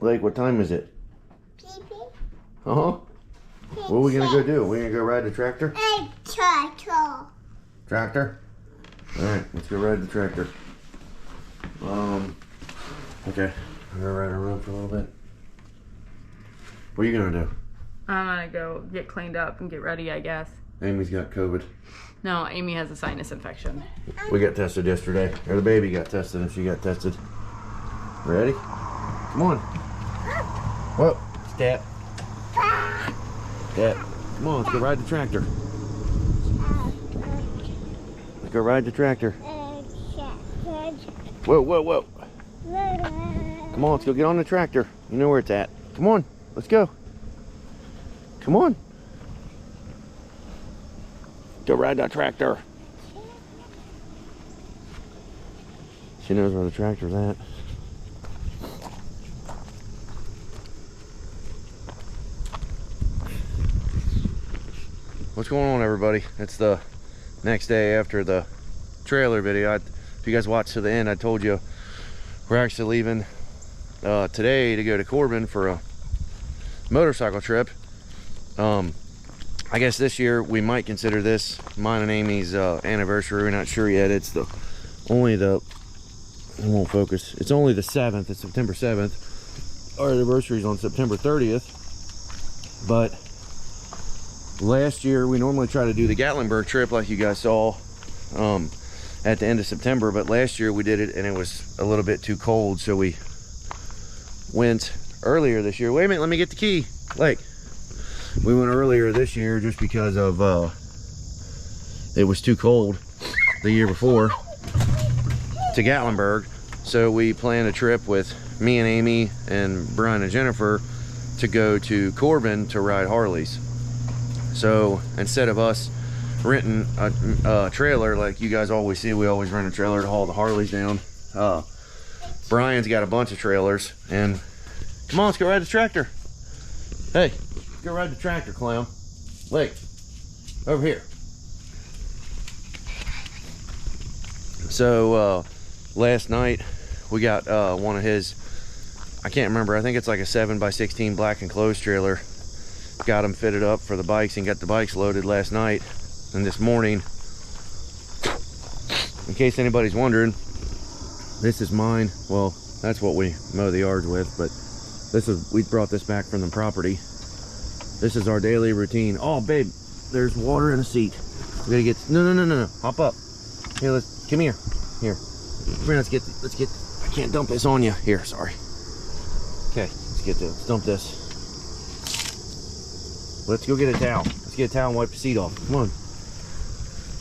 Lake, what time is it? Pee-pee. Uh-huh. What are we gonna go do? We gonna go ride the tractor? Tractor. Tractor? Alright, let's go ride the tractor. Okay. I'm gonna ride around for a little bit. What are you gonna do? I'm gonna go get cleaned up and get ready, I guess. Amy's got COVID. No, Amy has a sinus infection. We got tested yesterday. Or the baby got tested and she got tested. Ready? Come on. Whoa. Stat. Stat. Come on, let's go ride the tractor. Let's go ride the tractor. Whoa, whoa, whoa. Come on, let's go get on the tractor. You know where it's at. Come on, let's go. Come on. Go ride that tractor. She knows where the tractor's at. What's going on, everybody? It's the next day after the trailer video. If you guys watched to the end, I told you we're actually leaving today to go to Corbin for a motorcycle trip. I guess this year we might consider this mine and Amy's anniversary. We're not sure yet. It's only the it won't focus. It's only the 7th. It's September 7th. Our anniversary is on September 30th. But last year we normally try to do the Gatlinburg trip like you guys saw at the end of September, but last year we did it and it was a little bit too cold, so we went earlier this year. Wait a minute, let me get the key. Like, we went earlier this year just because of it was too cold the year before to Gatlinburg. So we planned a trip with me and Amy and Brian and Jennifer to go to Corbin to ride Harleys. So instead of us renting a trailer like you guys always see, we always rent a trailer to haul the Harleys down. Brian's got a bunch of trailers, and come on, let's go ride the tractor. Hey, let's go ride the tractor, clown. Lake, over here. So last night we got one of his, I can't remember, I think it's like a 7x16 black enclosed trailer. Got them fitted up for the bikes and got the bikes loaded last night. And this morning, in case anybody's wondering, this is mine. Well, that's what we mow the yards with, but we brought this back from the property. This is our daily routine. Oh, babe, there's water in the seat. We gotta get, no, hop up. Here, come here. Here, come here, let's get, I can't dump this on you. Here, sorry. Okay, let's dump this. Let's go get a towel. Let's get a towel and wipe the seat off. Come on.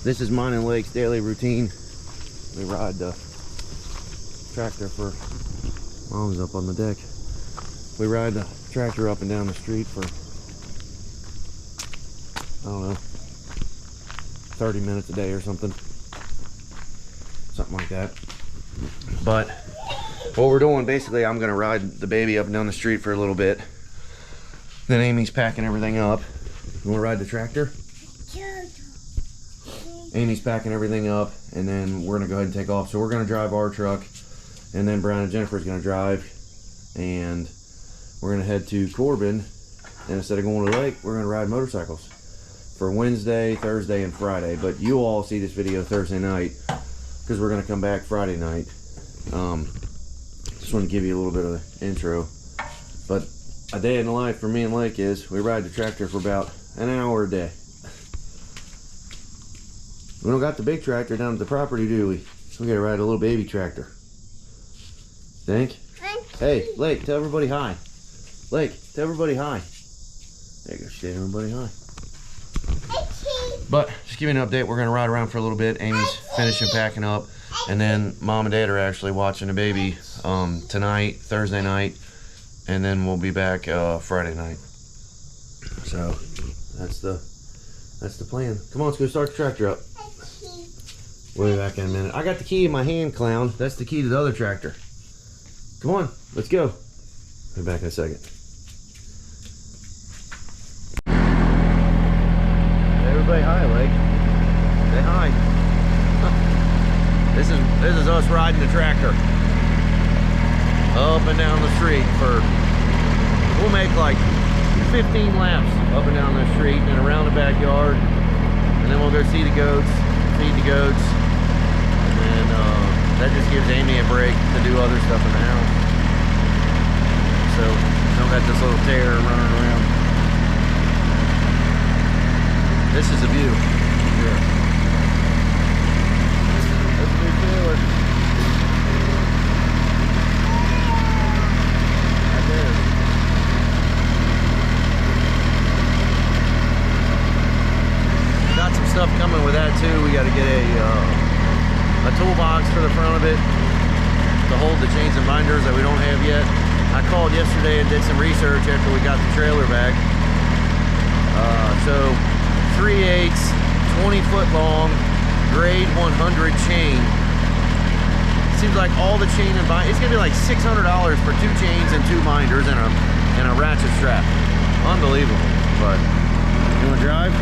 This is mine and Lake's daily routine. We ride the tractor for, Mom's up on the deck. We ride the tractor up and down the street for, I don't know, 30 minutes a day or something. Something like that. But what we're doing, basically, I'm gonna ride the baby up and down the street for a little bit. Then Amy's packing everything up. You wanna ride the tractor? Amy's packing everything up, and then we're gonna go ahead and take off. So we're gonna drive our truck, and then Brian and Jennifer's gonna drive, and we're gonna head to Corbin. And instead of going to the lake, we're gonna ride motorcycles for Wednesday, Thursday, and Friday. But you all see this video Thursday night, because we're gonna come back Friday night. Just want to give you a little bit of the intro. But a day in the life for me and Lake is we ride the tractor for about an hour a day. We don't got the big tractor down at the property, do we? So we gotta ride a little baby tractor. Think? Hey, Lake, tell everybody hi. Lake, tell everybody hi. There you go, say everybody hi. But just give you an update, we're gonna ride around for a little bit. Amy's finishing packing up, and then Mom and Dad are actually watching the baby tonight, Thursday night, and then we'll be back Friday night. So that's the plan. Come on, let's go start the tractor up. We'll be back in a minute. I got the key in my hand, clown. That's the key to the other tractor. Come on, let's go. Be back in a second. Hey, everybody, hi, Lake. Say hi. This is us riding the tractor up and down the street for we'll make like 15 laps up and down the street and around the backyard, and then we'll go see the goats, feed the goats, and then that just gives Amy a break to do other stuff in the house. So don't got this little terror running around. This is a view. Yeah. That's a big trailer. Right there. Got some stuff coming with that too. We got to get a toolbox for the front of it to hold the chains and binders that we don't have yet. I called yesterday and did some research after we got the trailer back. So 3/8, 20-foot long, grade 100 chain. Seems like all the chain and bind, it's gonna be like $600 for 2 chains and 2 binders and a ratchet strap. Unbelievable. But you wanna drive?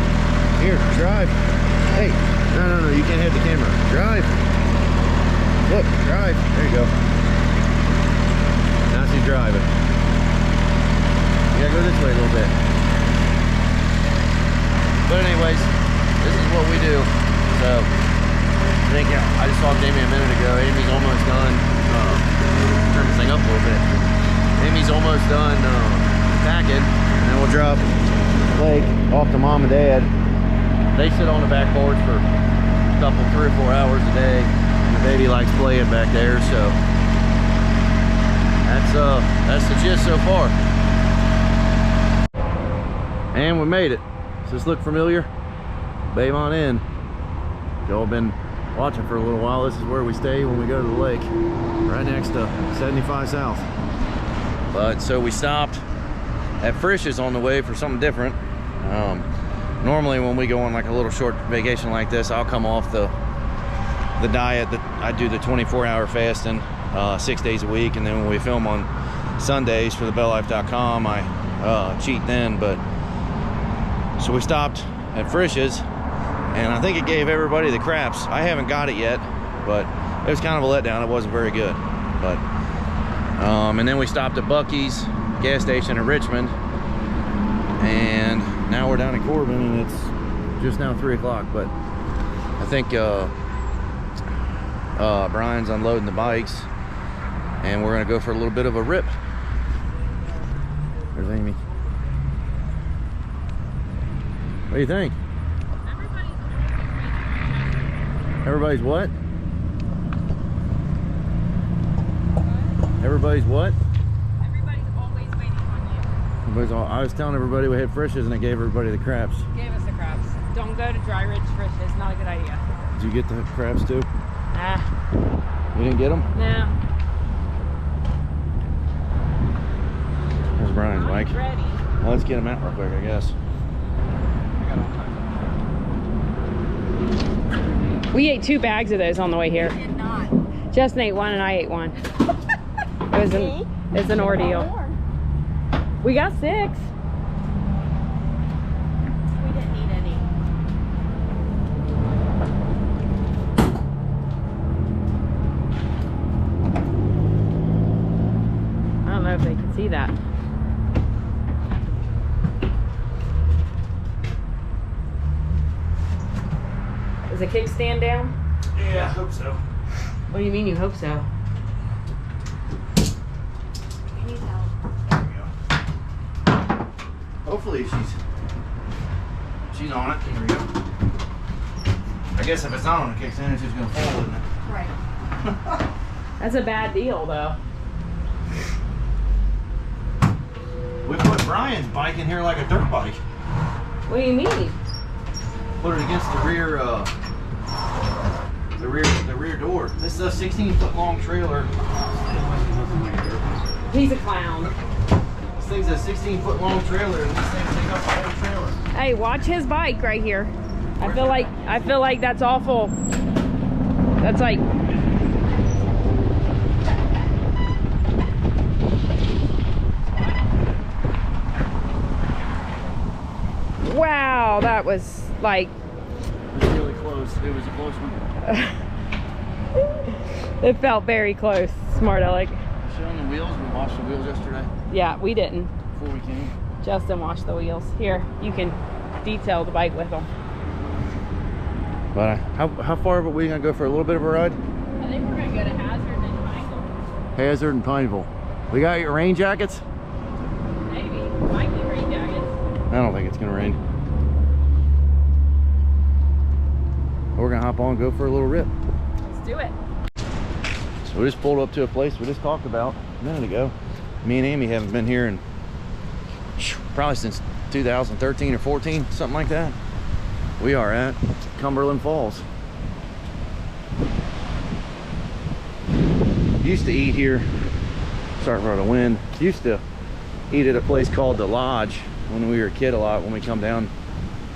Here, drive. Hey, no, you can't hit the camera. Drive. Look, drive. There you go. Now she's driving. You gotta go this way a little bit. But anyways, this is what we do. So, I think I just talked to Amy a minute ago. Amy's almost done. Turn this thing up a little bit. Amy's almost done packing, and then we'll drop the lake off to Mom and Dad. They sit on the back porch for a couple, 3 or 4 hours a day. The baby likes playing back there, so that's the gist so far. And we made it. Does this look familiar? Baymont Inn. Y'all been watching for a little while. This is where we stay when we go to the lake, right next to 75 South. But so we stopped at Frisch's on the way for something different. Normally when we go on like a little short vacation like this, I'll come off the diet that I do, the 24-hour fasting 6 days a week, and then when we film on Sundays for TheBellLife.com, I cheat then. But so we stopped at Frisch's, and I think it gave everybody the craps. I haven't got it yet, but it was kind of a letdown. It wasn't very good. But and then we stopped at Buc-ee's gas station in Richmond, and now we're down in Corbin, and it's just now 3 o'clock. But I think Brian's unloading the bikes, and we're gonna go for a little bit of a rip. There's Amy. What do you think? Everybody's what? Everybody's what? Everybody's always waiting on you. I was telling everybody we had Frisch's, and it gave everybody the craps. Gave us the craps. Don't go to Dry Ridge Frisch's. Not a good idea. Did you get the craps too? Nah. You didn't get them? No. There's Brian's bike. Ready. Well, let's get him out real quick, I guess. We ate 2 bags of those on the way here. I did not. Justin ate 1 and I ate 1. It's an ordeal. We got 6. We didn't need any. I don't know if they can see that. Is the kickstand down? Yeah, I hope so. What do you mean you hope so? We need help. There we go. Hopefully she's on it. Here we go. I guess if it's not on the kickstand, it's just gonna fall, isn't it? Right. That's a bad deal, though. We put Brian's bike in here like a dirt bike. What do you mean? Put it against the rear door. This is a 16-foot long trailer. He's a clown. This thing's a 16-foot long trailer, and this thing takes up the whole trailer. Hey, watch his bike right here. I feel like that's awful. That's like. Wow, that was like. It was really close. It was a close one. It felt very close. Smart Alec. Showing the wheels. We washed the wheels yesterday. Yeah, we didn't. before we came. Justin washed the wheels. Here, you can detail the bike with them. But how far are we gonna go for a little bit of a ride? I think we're gonna go to Hazard and Pineville. Hazard and Pineville. We got your rain jackets? Maybe. Might be rain jackets. I don't think it's gonna rain. We're gonna hop on and go for a little rip. Let's do it. So we just pulled up to a place we just talked about a minute ago. Me and Amy haven't been here in probably since 2013 or 14, something like that. We are at Cumberland Falls. Used to eat here. Sorry for the wind. Used to eat at a place called The Lodge when we were a kid a lot. When we come down,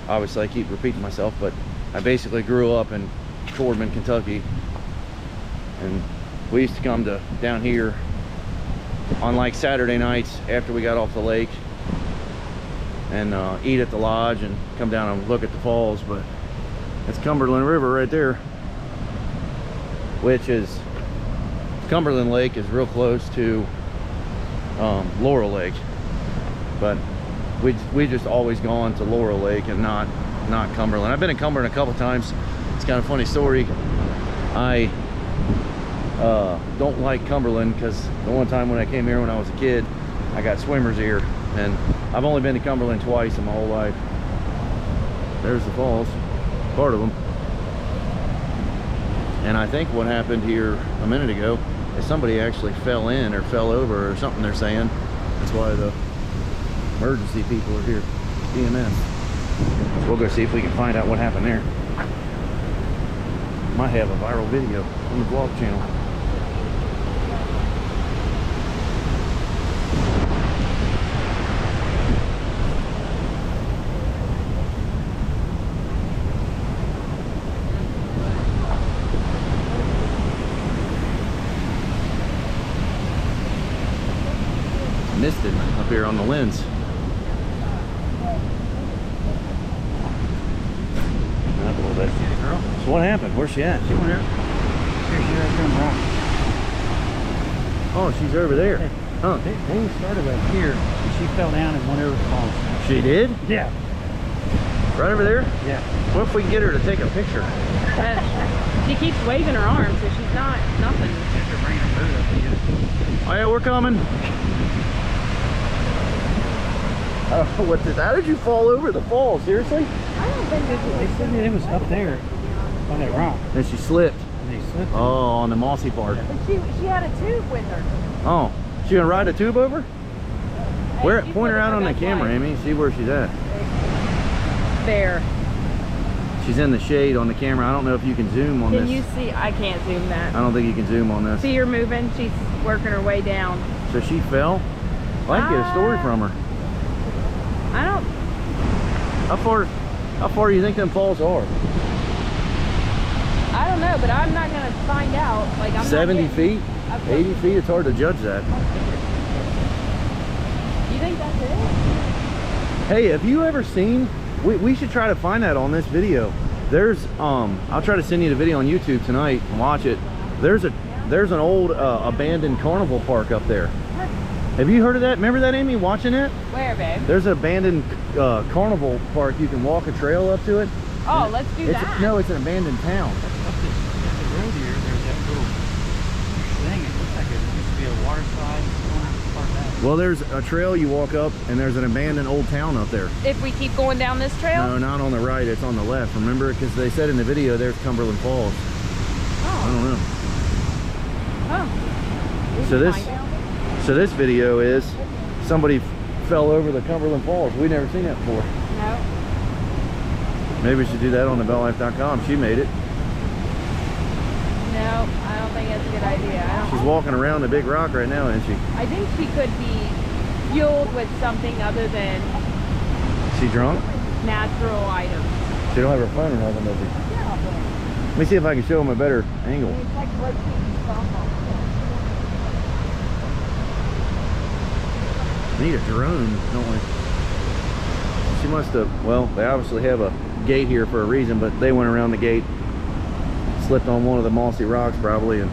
obviously I keep repeating myself, but I basically grew up in Cumberland, Kentucky, and we used to come to down here on like Saturday nights after we got off the lake and eat at the lodge and come down and look at the falls. But it's Cumberland River right there, which is Cumberland Lake is real close to Laurel Lake, but we just always gone to Laurel Lake and not Cumberland. I've been in Cumberland a couple times. It's kind of a funny story. I don't like Cumberland because the one time when I came here when I was a kid, I got swimmer's ear, and I've only been to Cumberland twice in my whole life. There's the falls, part of them. And I think what happened here a minute ago is somebody actually fell in or fell over or something, they're saying. That's why the emergency people are here, EMS. We'll go see if we can find out what happened there. Might have a viral video on the vlog channel. Misted up here on the lens. Up a little bit. So what happened? Where's she at? She went there. Here, she right there, rock. Oh, she's over there. Huh? They started up here, and she fell down and went over the falls. She did? Yeah. Right over there? Yeah. What if we can get her to take a picture? She keeps waving her arm, so she's not nothing. Just to bring her boat up to you. Oh yeah, we're coming. I don't know what this. How did you fall over the fall? Seriously? I don't think They said that it was up there on that rock. And she slipped. And they slipped. Oh, on the mossy part. But she had a tube with her. Oh, she gonna ride a tube over? Where? She Point her put out on the best camera, light. Amy. See where she's at. There. She's in the shade on the camera. I don't know if you can zoom on Can this. you see? I can't zoom that. I don't think you can zoom on this. See her moving? She's working her way down. So she fell? Well, I can get a story from her. I don't. How far do you think them falls are? I don't know, but I'm not gonna find out. Like I'm 70 not getting- feet? 80 feet? It's hard to judge that. You think that's it? Hey, have you ever seen, we should try to find that on this video. There's I'll try to send you the video on YouTube tonight and watch it. There's an old abandoned carnival park up there. Have you heard of that? Remember that, Amy, watching it? Where, babe? There's an abandoned carnival park. You can walk a trail up to it. Oh, let's do that. No, it's an abandoned town. Up the road here, there's that little thing. It looks like it used to be a water slide. It's going out to park that. Well, there's a trail you walk up, and there's an abandoned old town up there. If we keep going down this trail? No, not on the right. It's on the left. Remember? Because they said in the video there's Cumberland Falls. I don't know. Oh. We So can this- find out. So this video is somebody fell over the Cumberland Falls. We've never seen that before. No. Maybe we should do that on TheBellLife.com. She made it. No, I don't think that's a good idea. She's walking around the big rock right now, isn't she? I think she could be fueled with something other than Is she drunk? natural items. She don't have her phone or nothing, does she? Let me see if I can show him a better angle. It's like rotating softball. We need a drone, don't we? She must have, well, they obviously have a gate here for a reason, but they went around the gate, slipped on one of the mossy rocks probably, and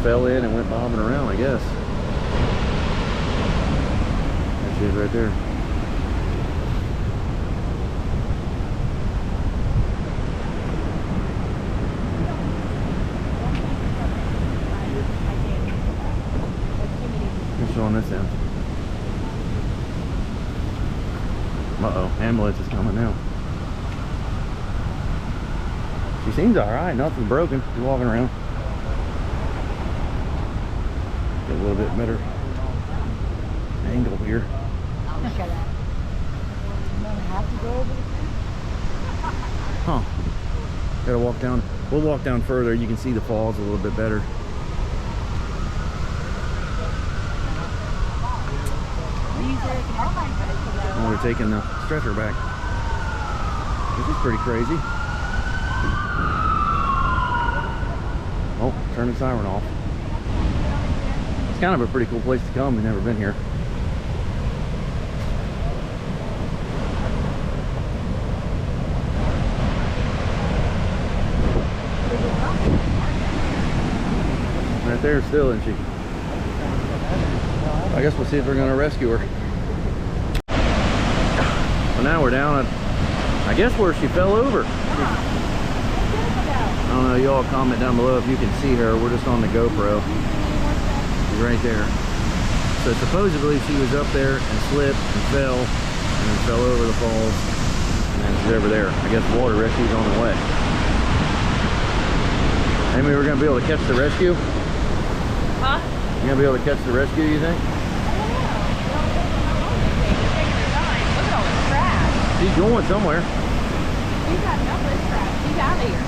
fell in and went bobbing around, I guess. she is right there. Who's showing this down? Uh-oh, ambulance is coming now. She seems alright, nothing's broken. She's walking around. Get a little bit better angle here. Huh. Gotta walk down. We'll walk down further. You can see the falls a little bit better. Oh, they're taking the stretcher back. This is pretty crazy. Oh, turn the siren off. It's kind of a pretty cool place to come. We've never been here. Right there still, isn't she? I guess we'll see if we're going to rescue her. So now we're down at, I guess, where she fell over. I don't know, you all comment down below if you can see her. We're just on the GoPro. She's right there. So supposedly she was up there and slipped and fell and then fell over the falls. And then she's over there. I guess water rescue's on the way. Amy, we're going to be able to catch the rescue? Huh? You going to be able to catch the rescue, you think? She's going somewhere. She's got enough of this crap. She's out of here.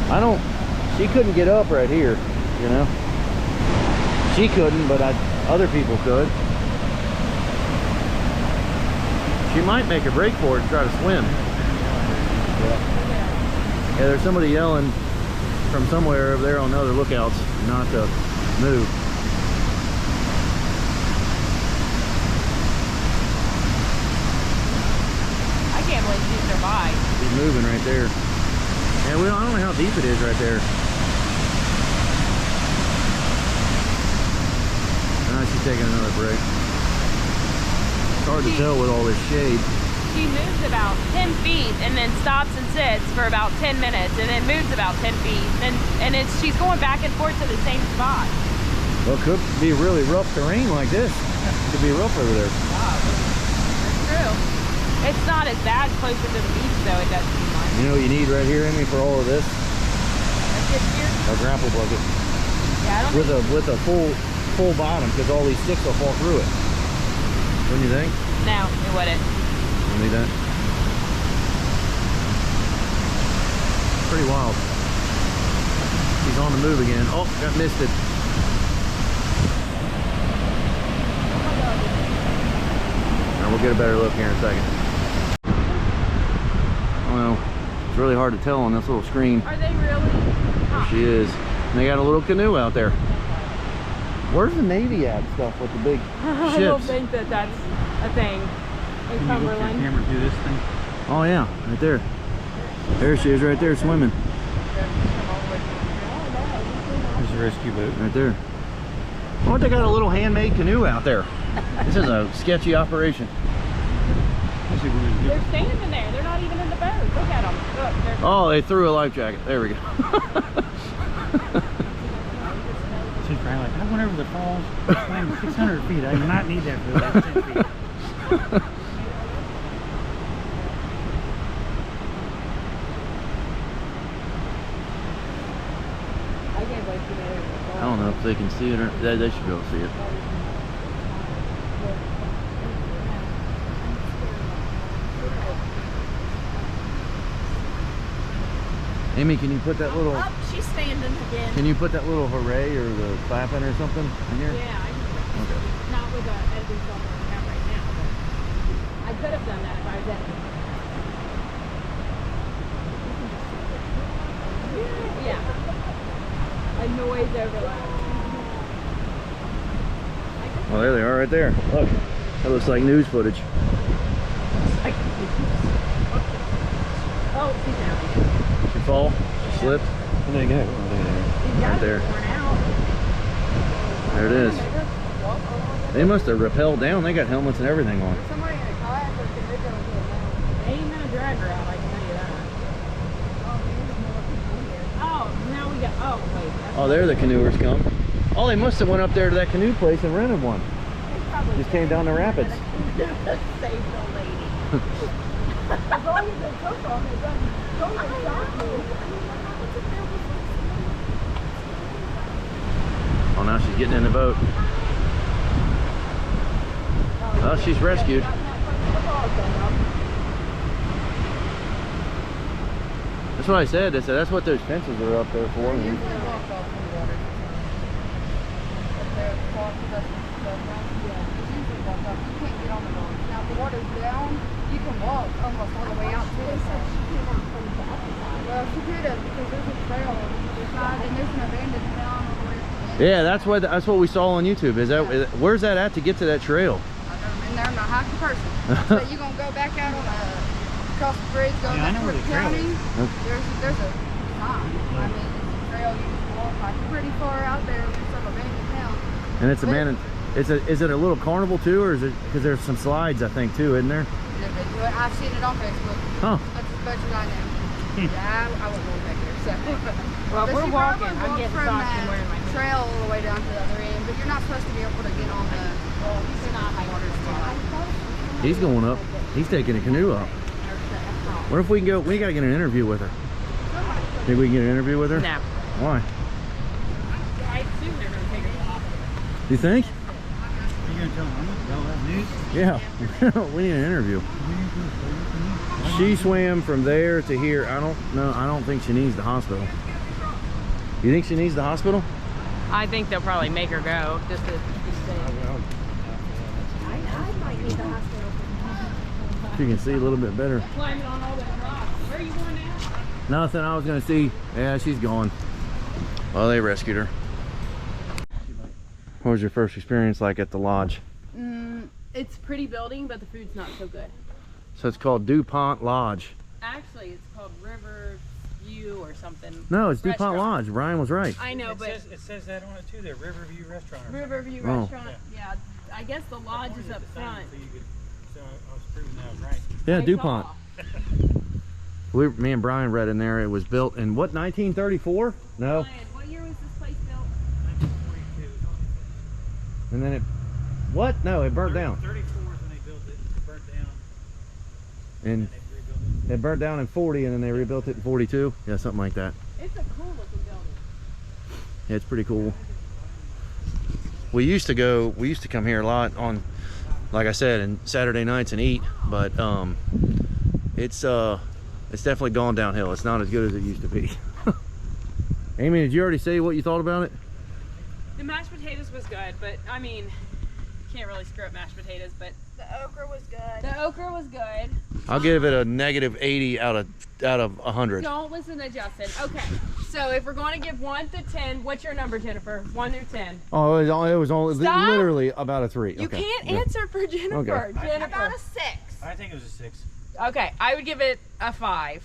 I don't, she couldn't get up right here, you know? She couldn't, but other people could. She might make a break for it and try to swim. Yeah, there's somebody yelling from somewhere over there on the other lookouts not to move. I can't believe she survived. She's moving right there. Yeah, I don't know how deep it is right there. Now she's taking another break. It's hard to tell with all this shade. She moves about 10 feet and then stops and sits for about 10 minutes and then moves about 10 feet. And she's going back and forth to the same spot. Well, it could be really rough terrain like this. It could be rough over there. Wow, that's true. It's not as bad closer to the beach though, it does seem like. You know what you need right here, Amy, for all of this? A skid steer? A grapple bucket. Yeah, I don't With a full bottom, because all these sticks will fall through it. Wouldn't you think? No, it wouldn't. You need that? Pretty wild. She's on the move again. Oh, got misted. Now we'll get a better look here in a second. I don't know. It's really hard to tell on this little screen. Are they really? There she is. And they got a little canoe out there. Where's the Navy at and stuff with the big ships? I don't think that that's a thing in Can you look your Cumberland. camera through this thing? Oh yeah, right there. There she is right there swimming. There's a rescue boat. Right there. Oh, they got a little handmade canoe out there. This is a sketchy operation. They're standing there. They're not even in the boat. Look at them. Look, they're Oh, they threw a life jacket. There we go. She's probably like, I went over the falls, swam 600 feet. I do not need that for the last 10 feet. I can't believe she made it. I don't know if they can see it or they should be able to see it. Amy, can you put that little? Oh, she's standing again. Can you put that little hooray or the clapping or something in here? Yeah, I can. Okay. Not with the editing software we have right now, but I could have done that if I was editing. Yeah. A noise overlap. Well, there they are right there. Look, that looks like news footage. Oh, she's out. She fall, she slipped. Where they go? She's Right got there. it worn out. There it is. They must have rappelled down. They got helmets and everything on. Somebody in a kayak or can they go into a mountain? They ain't gonna drag her out, I can tell you that. Oh, there's more people here. Oh, now we got, oh, wait. Oh, there the canoers come. Oh, they must have went up there to that canoe place and rented one. Just came down the rapids. Save the lady. As long as they took off, it doesn't go like that. Oh, now she's getting in the boat. Oh, she's rescued. That's what I said. I said that's what those fences are up there for. Now if the water's down, you can walk almost all the way out to the side. Well, she could have because there's a trail on the side and there's an abandoned town all the way up there. Yeah, that's what we saw on YouTube. Is that where's that at to get to that trail? I've never been there. I'm not a hiking person. But you're gonna go back out on across the bridge, go Yeah, I know back where to the the trail county. is. There's a sign. I mean, it's a trail you just walk like pretty far out there to some abandoned town. And it's abandoned. Is it a little carnival too, or is it because there's some slides I think too, isn't there? I've seen it on Facebook. Huh. That's as much as I know. Yeah, I wouldn't go back there. So. Well, But we're you walking. probably I'm walk getting from socks and that wearing my trail all the way down to the other end, but you're not supposed to be able to get on the water's too high. He's going up. He's taking a canoe up. What if we can go? We gotta get an interview with her. Think we can get an interview with her? No. Why? I assume they're going to take her to the hospital. You think? Are you gonna tell them BellLife news? Yeah. We need an interview. She swam from there to here. I don't think she needs the hospital. You think she needs the hospital? I think they'll probably make her go just to stay. I might need the hospital. She can see a little bit better. Climbing on all that rock. Where are you going now? Nothing. I was gonna see. Yeah, she's gone. Well, they rescued her. What was your first experience like at the lodge? It's a pretty building, but the food's not so good. So it's called Dupont Lodge. Actually, it's called River View or something. No, it's Dupont Restaurant. Lodge. Brian was right. I know, It but says that on it too, the Riverview Restaurant. Or something. Riverview Oh. Restaurant. Yeah, I guess the lodge is up front. So I was proving that I was right. Yeah, I Dupont. saw. Me and Brian read in there. It was built in what, 1934? No. Brian, what year was this place built? 1942. And then it, what? No, it burnt down. 34 is when they built it. It burnt down. And And they rebuilt it. it burnt down in 40, and then they rebuilt it in 42. Yeah, something like that. It's a cool looking building. Yeah, it's pretty cool. We used to come here a lot on, like I said, and Saturday nights and eat, but it's definitely gone downhill. It's not as good as it used to be. Amy, did you already say what you thought about it? The mashed potatoes was good, but I mean, can't really screw up mashed potatoes, but The okra was good. the okra was good. I'll give it a -80 out of 100. Don't listen to Justin. Okay, so if we're going to give 1 to 10, what's your number, Jennifer? 1 through 10. Oh, it was only Stop. literally about a 3. You Okay. can't Yeah. answer for Jennifer. Okay. Jennifer. About a 6. I think it was a 6. Okay, I would give it a 5.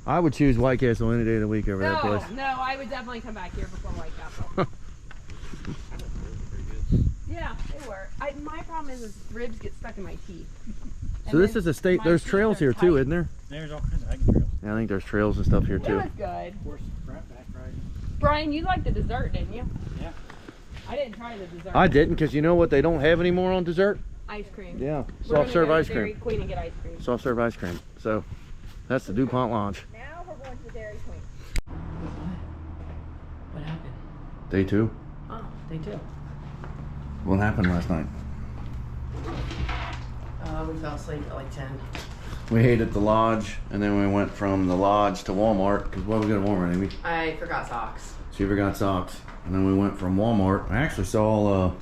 I would choose White Castle any day of the week over that place. No, I would definitely come back here before White Castle. Yeah, they were. My problem is ribs get stuck in my teeth. So this is a state. There's trails here too, isn't there? There's all kinds of hiking trails. Yeah, I think there's trails and stuff here It too. was good. Horse back riding. Brian, you liked the dessert, didn't you? Yeah. I didn't try the dessert. I didn't, because you know what they don't have anymore on dessert? Ice cream. Yeah, We're soft serve gonna go ice to Dairy cream. Queen and get ice cream. Soft serve ice cream. So that's the Dupont Lodge. Now we're going to Dairy Queen. What happened? Day 2. Oh, day 2. What happened last night? We fell asleep at like 10. We ate at the lodge, and then we went from the lodge to Walmart. Because what we go to Walmart, Amy? I forgot socks. She forgot socks. And then we went from Walmart. I actually saw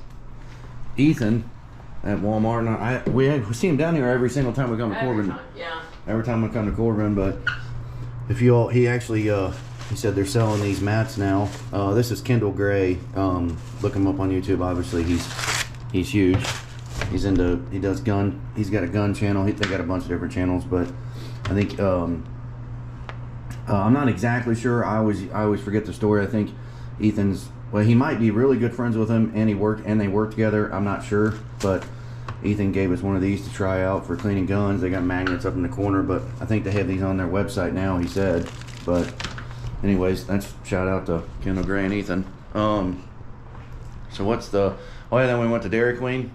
Ethan at Walmart, and we see him down here every single time we come to Corbin. Yeah. Every time we come to Corbin, but if you all, he actually he said they're selling these mats now. This is Kendall Gray. Look him up on YouTube. Obviously, he's huge. He's got a gun channel. They got a bunch of different channels, but I think I'm not exactly sure. I always forget the story. I think Ethan's, well, he might be really good friends with him, and they work together. I'm not sure, but Ethan gave us one of these to try out for cleaning guns. They got magnets up in the corner, but I think they have these on their website now, he said. But anyways, that's shout out to Kendall Gray and Ethan. So what's the, oh yeah, then we went to Dairy Queen,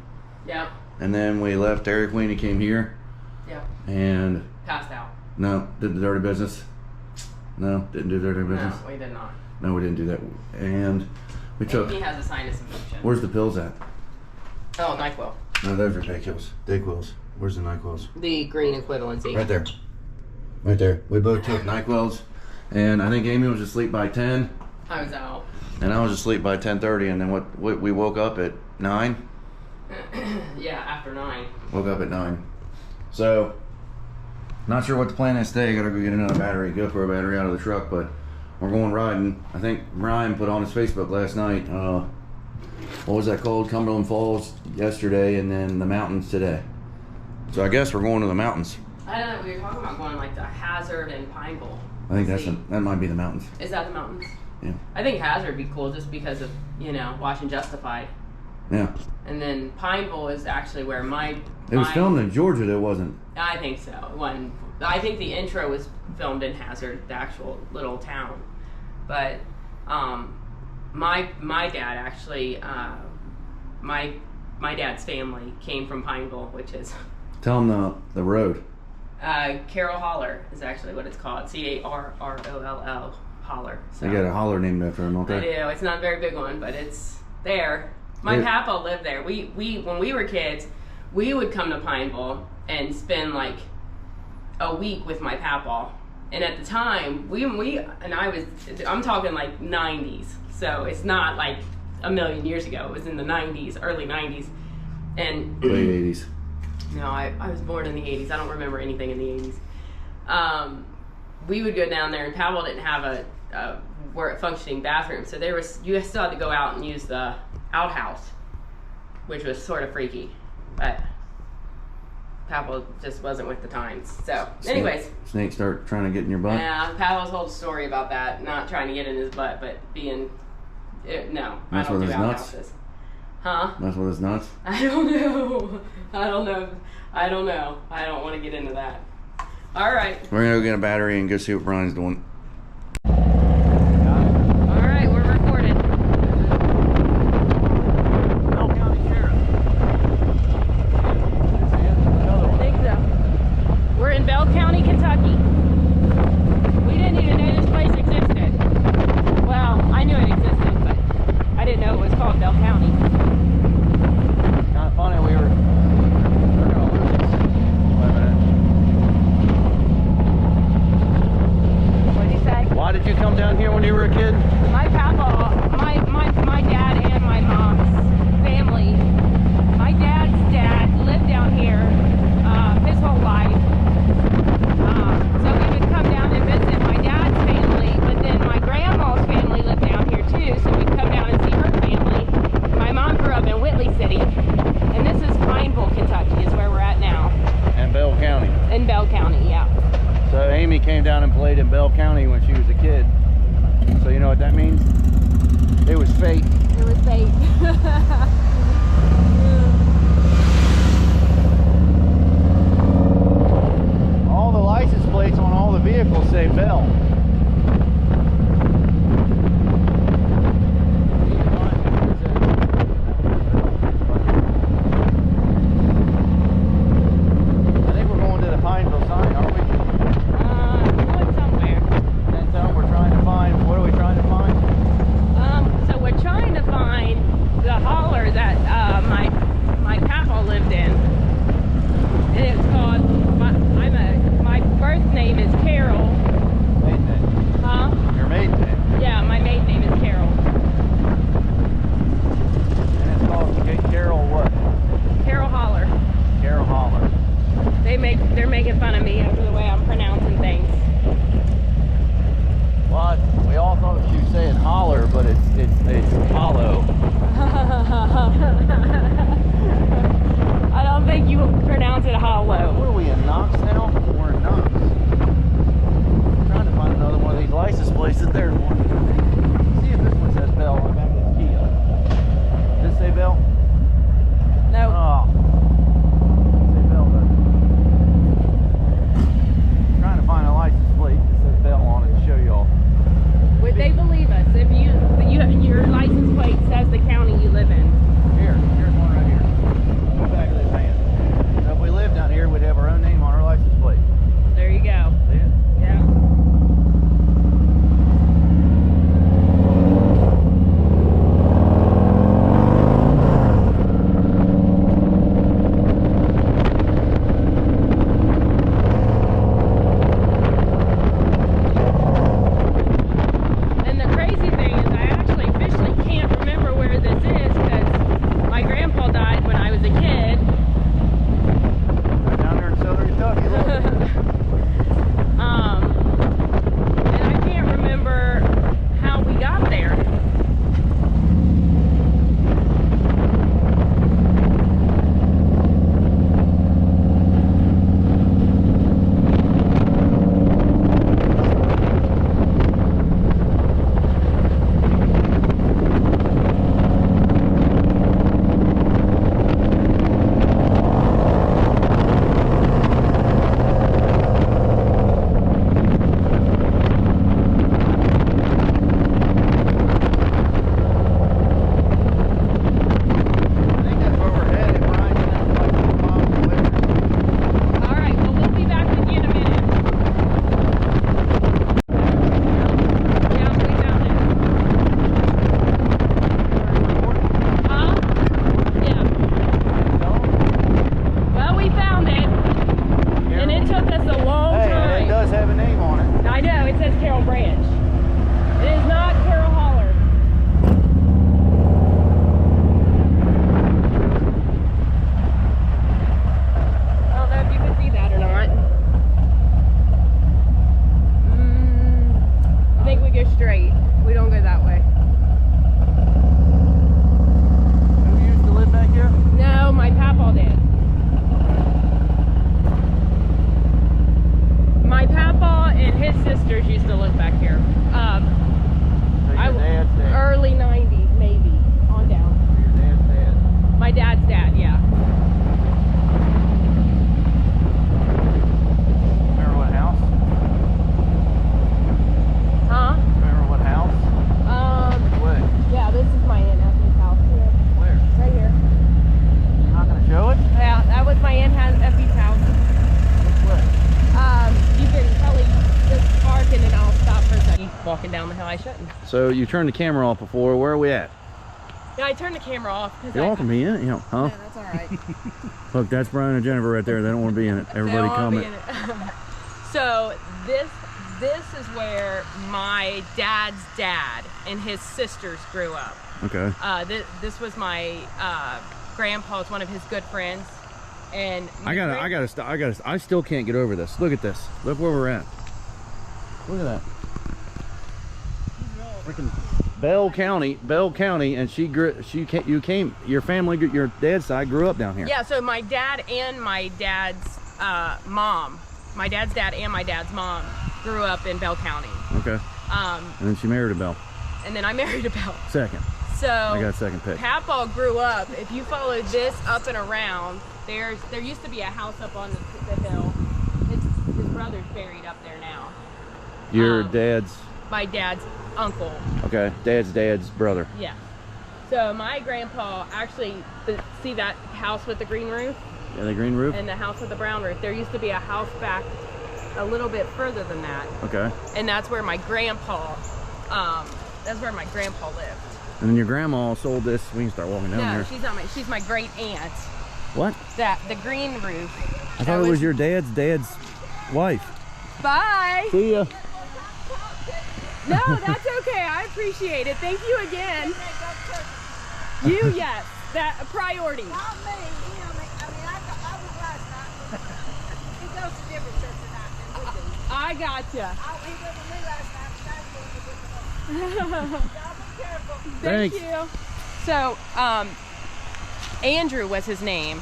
Yeah. and then we left Dairy Queen and came here, Yeah. and Passed out. no, did the dirty business. No, didn't do dirty business. No, we did not. No, we didn't do that. And we took, He has a sinus infection. where's the pills at? Oh, NyQuil. No, those are Dayquils. Dayquils. Where's the NyQuils? The green equivalency. Right there. Right there. We both took NyQuils, and I think Amy was asleep by 10, I was out. and I was asleep by 10:30, and then we woke up at 9. Yeah, after 9. Woke up at 9. So, not sure what the plan is today. Gotta go get another battery, GoPro battery out of the truck, but we're going riding. I think Ryan put on his Facebook last night, what was that called? Cumberland Falls yesterday, and then the mountains today. So I guess we're going to the mountains. I don't know. We were talking about going like to Hazard and Pineville. I think that might be the mountains. Is that the mountains? Yeah. I think Hazard would be cool just because of, watching Justified. Yeah. And then Pineville is actually where It was filmed in Georgia, though, wasn't it? I think so. I think the intro was filmed in Hazard, the actual little town. But my dad actually, my dad's family came from Pineville, which is Tell them the road. Carroll Holler is actually what it's called. Carroll Holler. So. They got a holler named after him, don't I they? do. It's not a very big one, but it's there. My papa lived there. We when we were kids, we would come to Pineville and spend like a week with my papa. And at the time, I'm talking like 90s. So it's not like a million years ago. It was in the 90s, early 90s. And Late 80s. no, I was born in the 80s. I don't remember anything in the 80s. We would go down there, and Pavel didn't have a functioning bathroom, so you still had to go out and use the outhouse, which was sort of freaky. But Pavel just wasn't with the times. So, anyways. Snakes start trying to get in your butt? Yeah, Pavel's whole story about that, not trying to get in his butt, but being, no, I don't do outhouses. Huh? That's what it's nuts? I don't know. I don't want to get into that. All right. We're gonna go get a battery and go see what Brian's doing. All right, we're recording. Bell County Sheriff. I think so. We're in Bell County, Kentucky. We didn't even know this place existed. Well, I knew it existed, but I didn't know it was called Bell County. Kind of funny, we're gonna lose this. Wait a minute. What'd you say? Why did you come down here when you were a kid? My papa, my dad and my mom's family. My dad's dad lived down here his whole life. So we would come down and visit my dad's family, but then my grandma's family lived down here too, so we'd come down and see her family. My mom I shouldn't. So you turned the camera off before. Where are we at? Yeah, I turned the camera off because Y'all can be in it, you know, huh? Yeah, that's all right. Look, that's Brian and Jennifer right there. They don't want to be in it. Everybody comment. So this is where my dad's dad and his sisters grew up. Okay. This was my grandpa's, one of his good friends, and I still can't get over this. Look at this. Look where we're at. Look at that. Freaking Bell County, and your family, your dad's side grew up down here. Yeah. So my dad and my dad's mom, my dad's dad and my dad's mom grew up in Bell County. Okay. And then she married a Bell. And then I married a Bell. Second. So I got a second pick. Papaw grew up. If you follow this up and around, there used to be a house up on the hill. His brother's buried up there now. Your dad's? My dad's uncle. Okay, dad's brother. Yeah. So my grandpa actually, see that house with the green roof? Yeah, the green roof? And the house with the brown roof. There used to be a house back a little bit further than that. Okay. And that's where my grandpa, lived. And then your grandma sold this. We can start walking down No, there. she's my great aunt. What? The green roof. I thought it was your dad's wife. Bye. See ya. No, that's okay. I appreciate it. Thank you again. You, yes. That a priority. Not me, you know me. I mean, I was last night. He goes to different church tonight than we do. I gotcha. He was with me last night. Y'all be careful. Thank Thanks. you. So, Andrew was his name.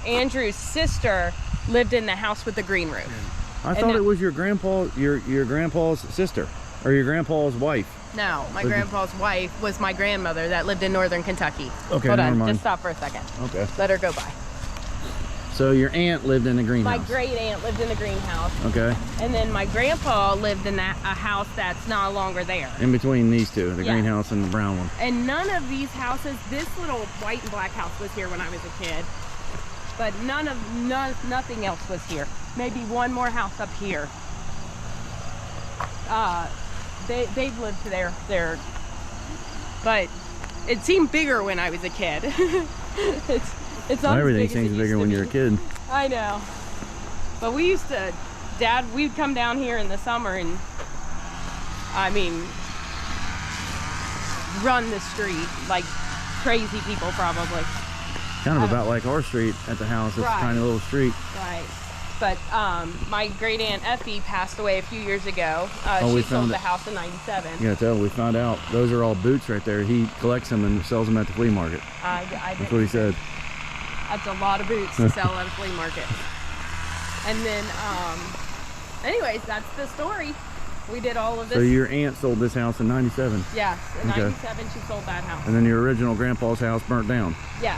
Andrew's sister lived in the house with the green roof. I thought it was your grandpa's sister, or your grandpa's wife. No, my grandpa's wife was my grandmother that lived in northern Kentucky. Okay, Hold never on, mind. just stop for a second. Okay. Let her go by. So your aunt lived in the greenhouse. My great aunt lived in the greenhouse. Okay. And then my grandpa lived in a house that's no longer there. In between these two, the Yeah. greenhouse and the brown one. And none of these houses, this little white and black house was here when I was a kid. But nothing else was here. Maybe one more house up here. They've lived there. But it seemed bigger when I was a kid. It's not Everything as big as seems it bigger used when to you're a be. kid. I know. But we used to, we'd come down here in the summer and, I mean, run the street like crazy people probably. Kind of about like our street at the house. It's Right. a tiny little street. Right. But my great aunt Effie passed away a few years ago. Oh, we she sold found the it. house in '97. You gotta tell, we found out those are all boots right there. He collects them and sells them at the flea market. I That's what he said. That's a lot of boots to sell at a flea market. And then, anyways, that's the story. We did all of this. So your aunt sold this house in '97, Yes, in Okay. '97 she sold that house. and then your original grandpa's house burnt down. Yeah.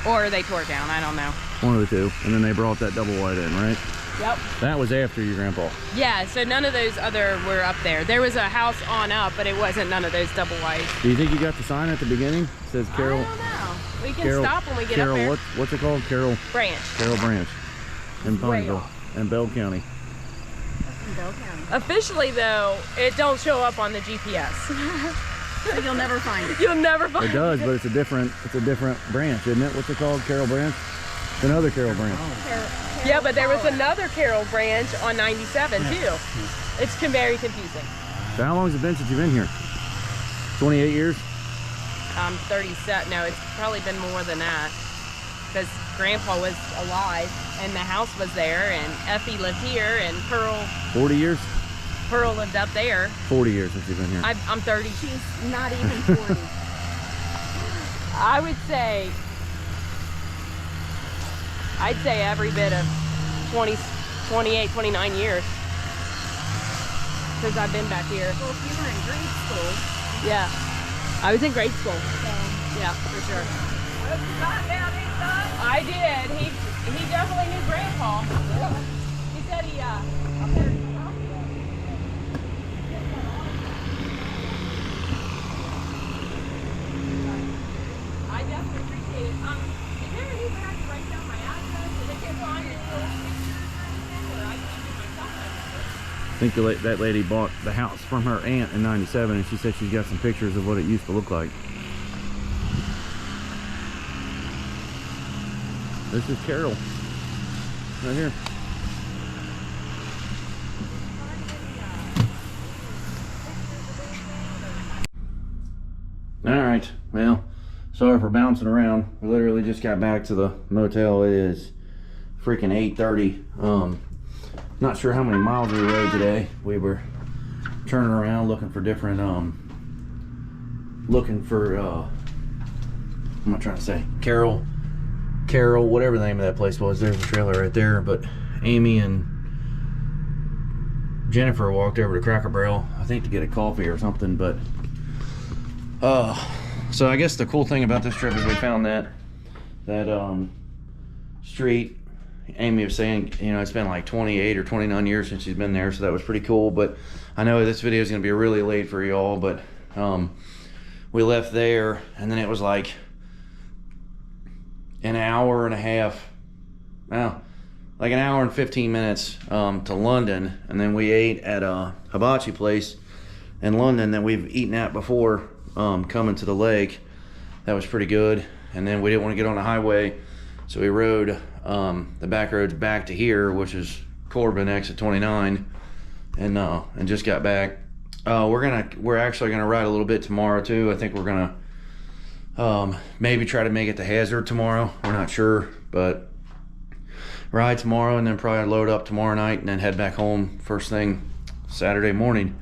Or they tore it down, I don't know. One of the two. And then they brought that double wide in, right? Yep. That was after your grandpa. Yeah, so none of those other were up there. There was a house on up, but it wasn't none of those double wides. Do you think you got the sign at the beginning? It says Carol. I don't know. We can Carol, stop when we get Carol, up there. what's it called? Carol Branch. Branch in Way Pineville off. and Bell County. Officially, though, it don't show up on the GPS. So you'll never find it. You'll never find It does, but it's a different branch, isn't it? What's it called? Carol Branch? It's another Carol Branch. Yeah, but there was another Carroll branch on 97 too. It's very confusing. So how long has it been since you've been here? 28 years? 37. No, it's probably been more than that. Because Grandpa was alive and the house was there, and Effie lived here, and Pearl 40 years? lived up there. 40 years since you've been here. I'm 30. She's not even 40. I would say, every bit of 20, 28, 29 years since I've been back here. Well, if you were in grade school, Yeah, I was in grade school. Yeah, for sure. I did. He definitely knew Grandpa. He said he I definitely appreciate it. Is there any way I can write down my address so they can find it? Or I can do my cell phone number? I think that lady bought the house from her aunt in '97, and she said she's got some pictures of what it used to look like. This is Carol, right here. All right, well, sorry for bouncing around. We literally just got back to the motel. It is freaking 8:30. Not sure how many miles we rode today. We were turning around looking for different, I'm not trying to say, Carol, whatever the name of that place was. There's a trailer right there. But Amy and Jennifer walked over to Cracker Barrel, I think to get a coffee or something. But so I guess the cool thing about this trip is we found that street. Amy was saying, you know, it's been like 28 or 29 years since she's been there, so that was pretty cool. But I know this video is going to be really late for y'all, but we left there, and then it was like an hour and a half, well, like an hour and 15 minutes to London, and then we ate at a hibachi place in London that we've eaten at before coming to the lake. That was pretty good. And then we didn't want to get on the highway, so we rode the back roads back to here, which is Corbin exit 29, and just got back. We're actually gonna ride a little bit tomorrow too. I think we're gonna maybe try to make it to Hazard tomorrow. We're not sure, but ride tomorrow and then probably load up tomorrow night and then head back home first thing Saturday morning.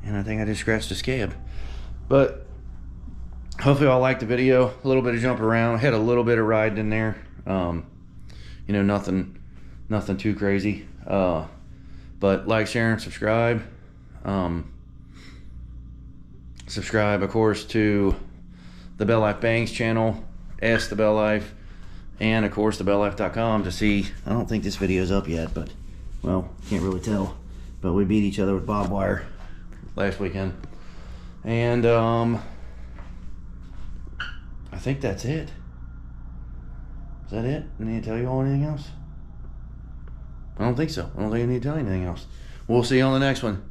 And I think I just scratched a scab. But hopefully y'all liked the video. A little bit of jump around. Had a little bit of riding in there. You know, nothing too crazy. But like, share, and subscribe. Subscribe, of course, to the BellLife Bangs channel, Ask the BellLife, and of course TheBellLife.com to see. I don't think this video's up yet, but well, can't really tell. But we beat each other with barbed wire last weekend, and I think that's it. Is that it? I need to tell you all anything else? I don't think so. I don't think I need to tell you anything else. We'll see you on the next one.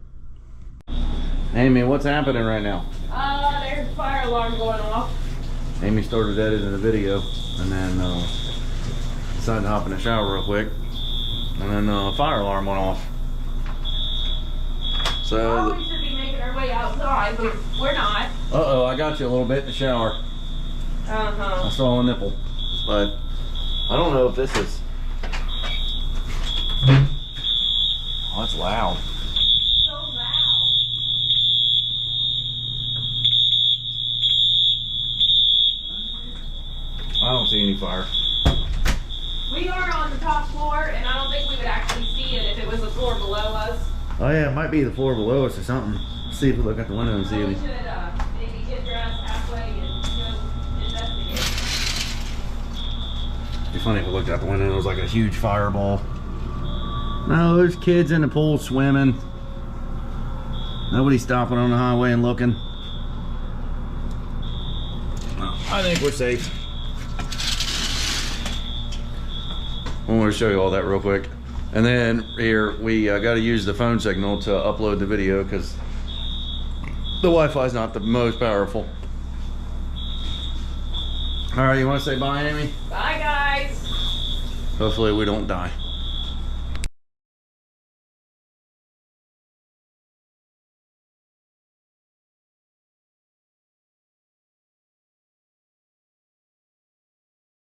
Amy, what's happening right now? There's a fire alarm going off. Amy started editing the video and then decided to hop in the shower real quick, and then a fire alarm went off. So we should be making our way outside, but we're not. uh-oh, I got you a little bit in the shower. I saw a nipple, but I don't know if this is. Oh, that's loud. So loud. I don't see any fire. We are on the top floor, and I don't think we would actually see it if it was the floor below us. Oh yeah, it might be the floor below us or something. Let's see if we look out the window and see So we if should maybe get dressed halfway and go investigate. it'd be funny if we looked out the window and it was like a huge fireball. No, there's kids in the pool swimming. Nobody's stopping on the highway and looking. Well, I think we're safe. I want to show you all that real quick. And then here, we got to use the phone signal to upload the video because the Wi-Fi is not the most powerful. All right, you want to say bye, Amy? Bye, guys. Hopefully we don't die.